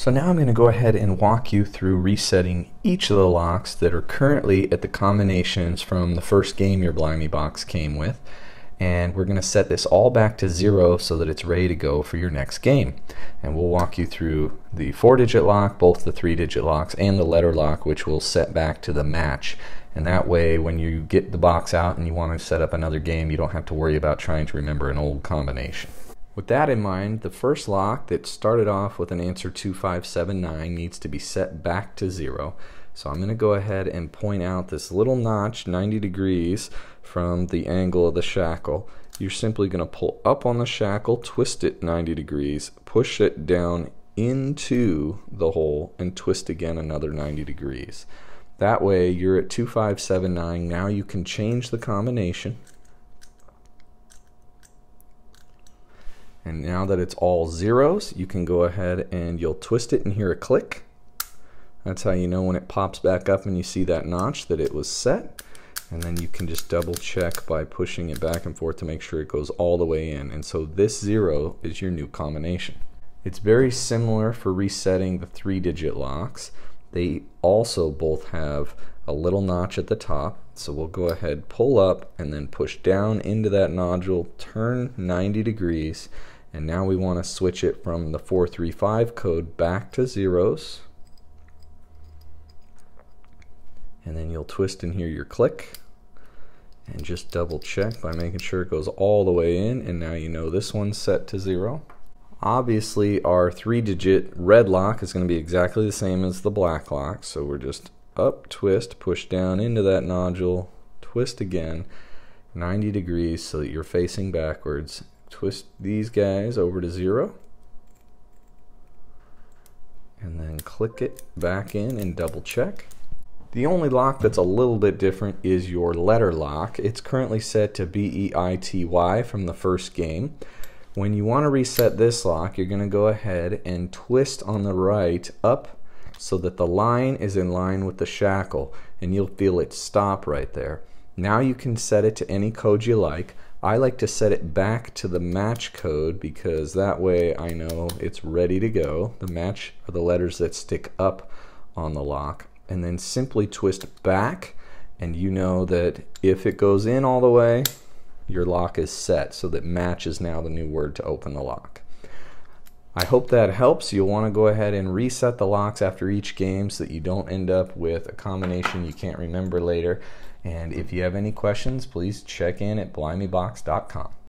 So now I'm going to go ahead and walk you through resetting each of the locks that are currently at the combinations from the first game your Blimey box came with. And we're going to set this all back to 0 so that it's ready to go for your next game. And we'll walk you through the 4-digit lock, both the 3-digit locks, and the letter lock, which will set back to the match. And that way, when you get the box out and you want to set up another game, you don't have to worry about trying to remember an old combination. With that in mind, the first lock that started off with an answer 2579 needs to be set back to 0. So I'm going to go ahead and point out this little notch 90 degrees from the angle of the shackle. You're simply going to pull up on the shackle, twist it 90 degrees, push it down into the hole, and twist again another 90 degrees. That way you're at 2579. Now you can change the combination. And now that it's all zeros, you can go ahead and you'll twist it and hear a click. That's how you know when it pops back up and you see that notch that it was set. And then you can just double check by pushing it back and forth to make sure it goes all the way in. And so this 0 is your new combination. It's very similar for resetting the 3-digit locks. They also both have a little notch at the top. So we'll go ahead, pull up, and then push down into that nodule, turn 90 degrees, and now we want to switch it from the 435 code back to zeros. And then you'll twist and hear your click, and just double check by making sure it goes all the way in, and now you know this one's set to 0. Obviously our 3-digit red lock is going to be exactly the same as the black lock, so we're just up, twist, push down into that nodule, twist again 90 degrees so that you're facing backwards, twist these guys over to 0, and then click it back in and double check. The only lock that's a little bit different is your letter lock. It's currently set to BEITY from the first game. When you want to reset this lock, you're going to go ahead and twist on the right up so that the line is in line with the shackle, and you'll feel it stop right there. Now you can set it to any code you like. I like to set it back to the match code because that way I know it's ready to go. The match are the letters that stick up on the lock. And then simply twist back, and you know that if it goes in all the way, your lock is set, so that match is now the new word to open the lock. I hope that helps. You'll want to go ahead and reset the locks after each game so that you don't end up with a combination you can't remember later. And if you have any questions, please check in at blimeybox.com.